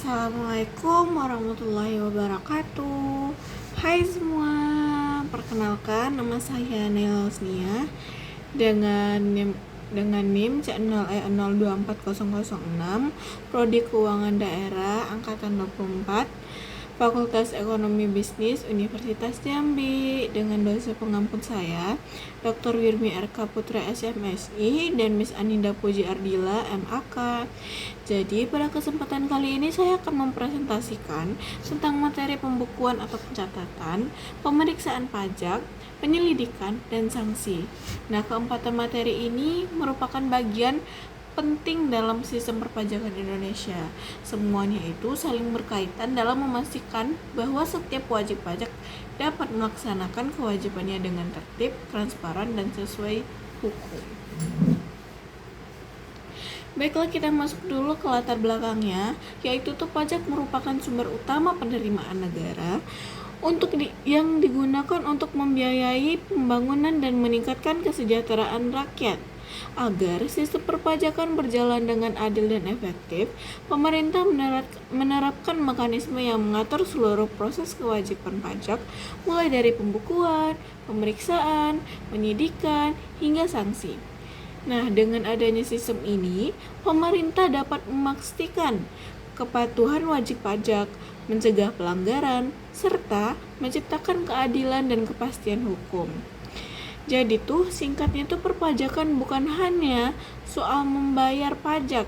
Assalamualaikum warahmatullahi wabarakatuh. Hai semua, perkenalkan nama saya Naila Husnia dengan NIM C0E024006, Prodi Keuangan Daerah Angkatan 24, Fakultas Ekonomi Bisnis Universitas Jambi, dengan dosen pengampun saya Dr. Wirmi RK Putra SMSI dan Miss Aninda Puji Ardila MAK. Jadi pada kesempatan kali ini saya akan mempresentasikan tentang materi pembukuan atau pencatatan, pemeriksaan pajak, penyelidikan, dan sanksi. Nah, keempatan materi ini merupakan bagian penting dalam sistem perpajakan Indonesia. Semuanya itu saling berkaitan dalam memastikan bahwa setiap wajib pajak dapat melaksanakan kewajibannya dengan tertib, transparan, dan sesuai hukum. Baiklah, kita masuk dulu ke latar belakangnya, yaitu pajak merupakan sumber utama penerimaan negara yang digunakan untuk membiayai pembangunan dan meningkatkan kesejahteraan rakyat. Agar sistem perpajakan berjalan dengan adil dan efektif, pemerintah menerapkan mekanisme yang mengatur seluruh proses kewajiban pajak, mulai dari pembukuan, pemeriksaan, penyidikan, hingga sanksi. Nah, dengan adanya sistem ini, pemerintah dapat memastikan kepatuhan wajib pajak, mencegah pelanggaran, serta menciptakan keadilan dan kepastian hukum. Jadi singkatnya perpajakan bukan hanya soal membayar pajak,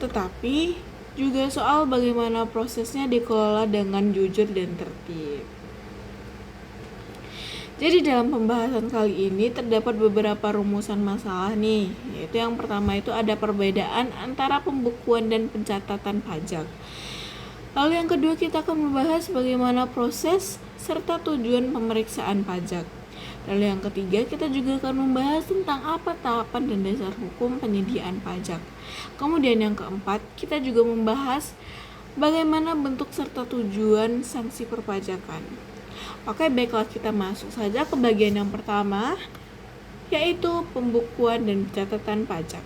tetapi juga soal bagaimana prosesnya dikelola dengan jujur dan tertib. Jadi dalam pembahasan kali ini terdapat beberapa rumusan masalah nih, yaitu yang pertama itu ada perbedaan antara pembukuan dan pencatatan pajak. Lalu yang kedua kita akan membahas bagaimana proses serta tujuan pemeriksaan pajak. Lalu yang ketiga kita juga akan membahas tentang apa tahapan dan dasar hukum penyediaan pajak. Kemudian yang keempat kita juga membahas bagaimana bentuk serta tujuan sanksi perpajakan. Oke, baiklah, kita masuk saja ke bagian yang pertama, yaitu pembukuan dan pencatatan pajak.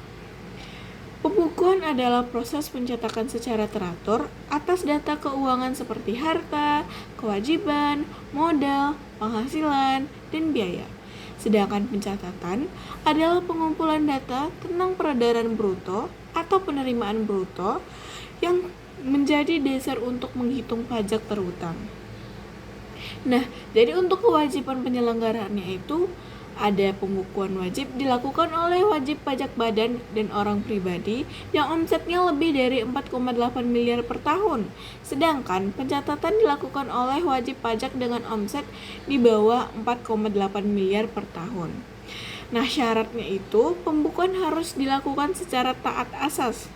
Pembukuan adalah proses pencetakan secara teratur atas data keuangan seperti harta, kewajiban, modal, penghasilan, dan biaya. Sedangkan pencatatan adalah pengumpulan data tentang peredaran bruto atau penerimaan bruto yang menjadi dasar untuk menghitung pajak terutang. Nah, jadi untuk kewajiban penyelenggaraannya itu ada pembukuan wajib dilakukan oleh wajib pajak badan dan orang pribadi yang omsetnya lebih dari 4,8 miliar per tahun. Sedangkan pencatatan dilakukan oleh wajib pajak dengan omset di bawah 4,8 miliar per tahun. Nah, syaratnya itu pembukuan harus dilakukan secara taat asas.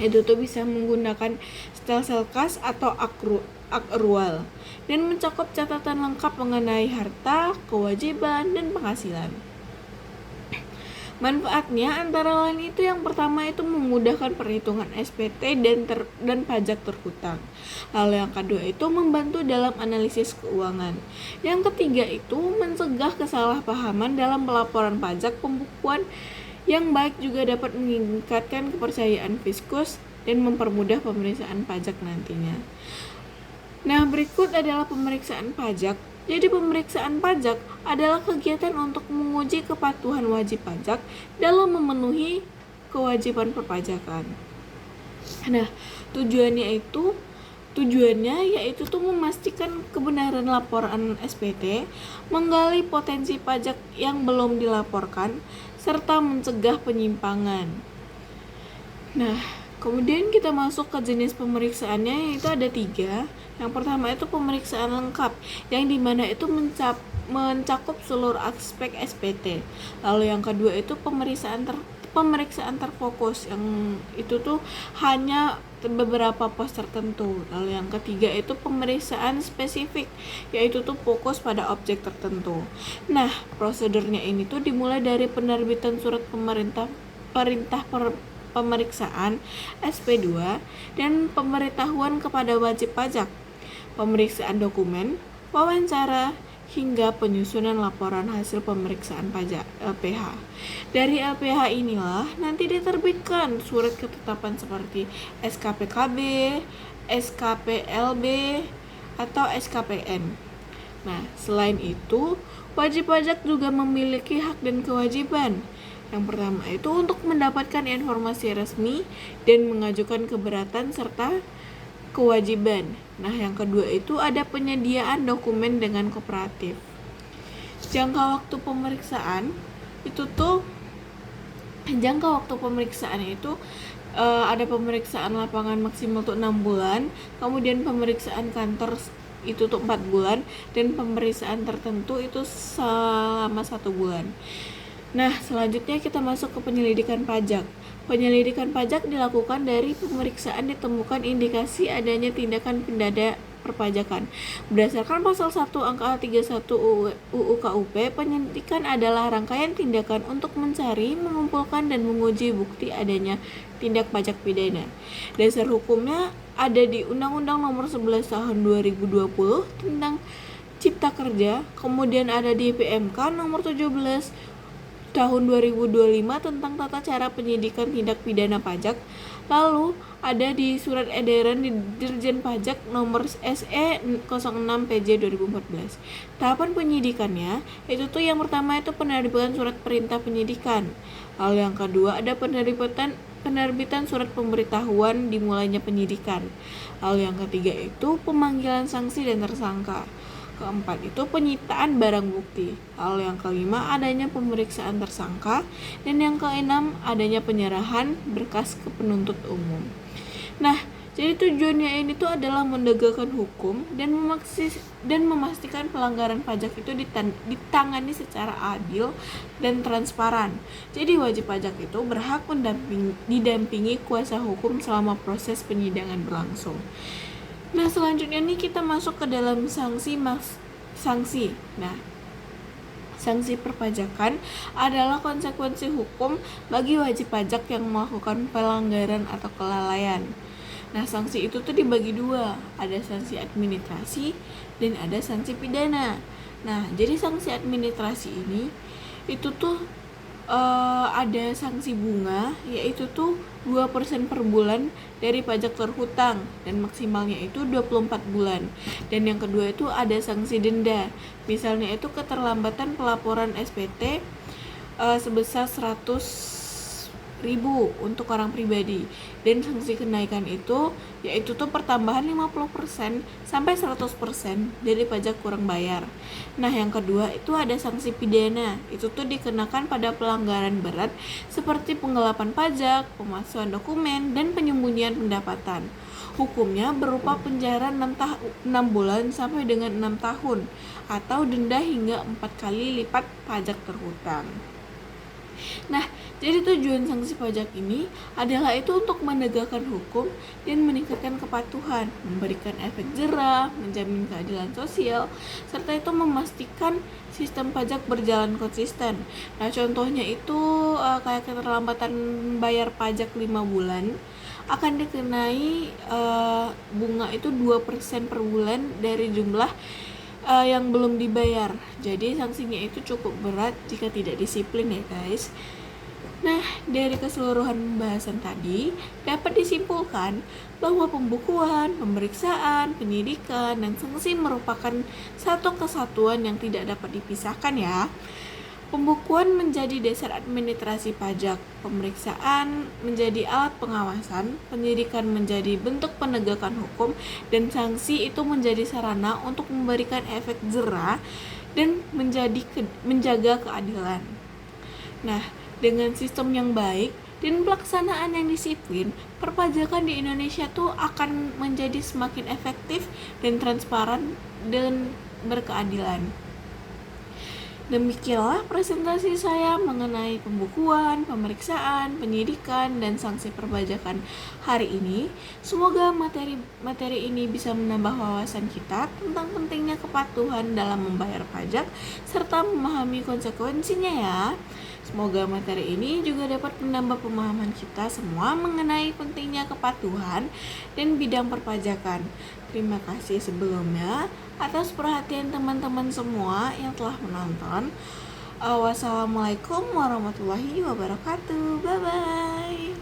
Itu bisa menggunakan stelsel kas atau akrual dan mencakup catatan lengkap mengenai harta, kewajiban, dan penghasilan. Manfaatnya antara lain itu yang pertama itu memudahkan perhitungan SPT dan pajak terhutang. Lalu yang kedua itu membantu dalam analisis keuangan. Yang ketiga itu mencegah kesalahpahaman dalam pelaporan pajak. Pembukuan yang baik juga dapat meningkatkan kepercayaan fiskus dan mempermudah pemeriksaan pajak nantinya. Nah, berikut adalah pemeriksaan pajak. Jadi pemeriksaan pajak adalah kegiatan untuk menguji kepatuhan wajib pajak dalam memenuhi kewajiban perpajakan. Nah, tujuannya yaitu memastikan kebenaran laporan SPT, menggali potensi pajak yang belum dilaporkan, serta mencegah penyimpangan. Nah, kemudian kita masuk ke jenis pemeriksaannya, yaitu ada 3. Yang pertama itu pemeriksaan lengkap, yang dimana itu mencakup seluruh aspek SPT. Lalu yang kedua itu pemeriksaan terfokus, yang itu hanya beberapa pos tertentu. Lalu yang ketiga itu pemeriksaan spesifik, yaitu fokus pada objek tertentu. Nah, prosedurnya ini dimulai dari penerbitan surat perintah pemeriksaan SP2 dan pemberitahuan kepada wajib pajak, pemeriksaan dokumen, wawancara, hingga penyusunan laporan hasil pemeriksaan pajak LPH. Dari LPH inilah nanti diterbitkan surat ketetapan seperti SKPKB, SKPLB, atau SKPN. Nah, selain itu, wajib pajak juga memiliki hak dan kewajiban. Yang pertama itu untuk mendapatkan informasi resmi dan mengajukan keberatan serta kewajiban. Nah, yang kedua itu ada penyediaan dokumen dengan kooperatif. Jangka waktu pemeriksaan itu ada pemeriksaan lapangan maksimal tuh 6 bulan, kemudian pemeriksaan kantor itu tuh 4 bulan, dan pemeriksaan tertentu itu selama 1 bulan. Nah, selanjutnya kita masuk ke penyelidikan pajak. Penyelidikan pajak dilakukan dari pemeriksaan ditemukan indikasi adanya tindakan pidana perpajakan. Berdasarkan pasal 1 angka 31 UU KUP, penyelidikan adalah rangkaian tindakan untuk mencari, mengumpulkan, dan menguji bukti adanya tindak pajak pidana. Dasar hukumnya ada di Undang-Undang Nomor 11 Tahun 2020 tentang Cipta Kerja, kemudian ada di PMK Nomor 17 Tahun 2025 tentang tata cara penyidikan tindak pidana pajak. Lalu ada di Surat Edaran di Dirjen Pajak Nomor SE 06 PJ 2014. Tahapan penyidikannya itu tuh yang pertama itu penerbitan surat perintah penyidikan. Lalu yang kedua ada penerbitan surat pemberitahuan dimulainya penyidikan. Lalu yang ketiga itu pemanggilan sanksi dan tersangka. Keempat itu penyitaan barang bukti. Lalu yang kelima adanya pemeriksaan tersangka, dan yang keenam adanya penyerahan berkas ke penuntut umum. Nah, jadi tujuannya ini tuh adalah menegakkan hukum dan memastikan pelanggaran pajak itu ditangani secara adil dan transparan. Jadi wajib pajak itu berhak didampingi kuasa hukum selama proses penyidangan berlangsung. Nah, selanjutnya nih kita masuk ke dalam sanksi. Nah, sanksi perpajakan adalah konsekuensi hukum bagi wajib pajak yang melakukan pelanggaran atau kelalaian. Nah, sanksi itu tuh dibagi dua, ada sanksi administrasi dan ada sanksi pidana. Nah, jadi sanksi administrasi ini itu tuh ada sanksi bunga, yaitu tuh 2% per bulan dari pajak terhutang dan maksimalnya itu 24 bulan. Dan yang kedua itu ada sanksi denda. Misalnya itu keterlambatan pelaporan SPT sebesar 100.000 untuk orang pribadi, dan sanksi kenaikan itu yaitu tuh pertambahan 50% sampai 100% dari pajak kurang bayar. Nah, yang kedua itu ada sanksi pidana. Itu tuh dikenakan pada pelanggaran berat seperti penggelapan pajak, pemalsuan dokumen, dan penyembunyian pendapatan. Hukumnya berupa penjara 6 bulan sampai dengan 6 tahun atau denda hingga 4 kali lipat pajak terhutang. Nah, jadi tujuan sanksi pajak ini adalah itu untuk menegakkan hukum dan meningkatkan kepatuhan, memberikan efek jerah, menjamin keadilan sosial, serta itu memastikan sistem pajak berjalan konsisten. Nah, contohnya itu kayak keterlambatan bayar pajak 5 bulan akan dikenai bunga itu 2% per bulan dari jumlah yang belum dibayar. Jadi sanksinya itu cukup berat jika tidak disiplin ya guys. Nah, dari keseluruhan pembahasan tadi dapat disimpulkan bahwa pembukuan, pemeriksaan, penyidikan, dan sanksi merupakan satu kesatuan yang tidak dapat dipisahkan ya. Pembukuan menjadi dasar administrasi pajak, pemeriksaan menjadi alat pengawasan, penyidikan menjadi bentuk penegakan hukum, dan sanksi itu menjadi sarana untuk memberikan efek jerah dan menjaga keadilan. Nah, dengan sistem yang baik dan pelaksanaan yang disiplin, perpajakan di Indonesia tuh akan menjadi semakin efektif dan transparan dan berkeadilan. Demikianlah presentasi saya mengenai pembukuan, pemeriksaan, penyidikan, dan sanksi perpajakan hari ini. Semoga materi ini bisa menambah wawasan kita tentang pentingnya kepatuhan dalam membayar pajak serta memahami konsekuensinya ya. Semoga materi ini juga dapat menambah pemahaman kita semua mengenai pentingnya kepatuhan dan bidang perpajakan. Terima kasih sebelumnya atas perhatian teman-teman semua yang telah menonton. Wassalamualaikum warahmatullahi wabarakatuh. Bye-bye.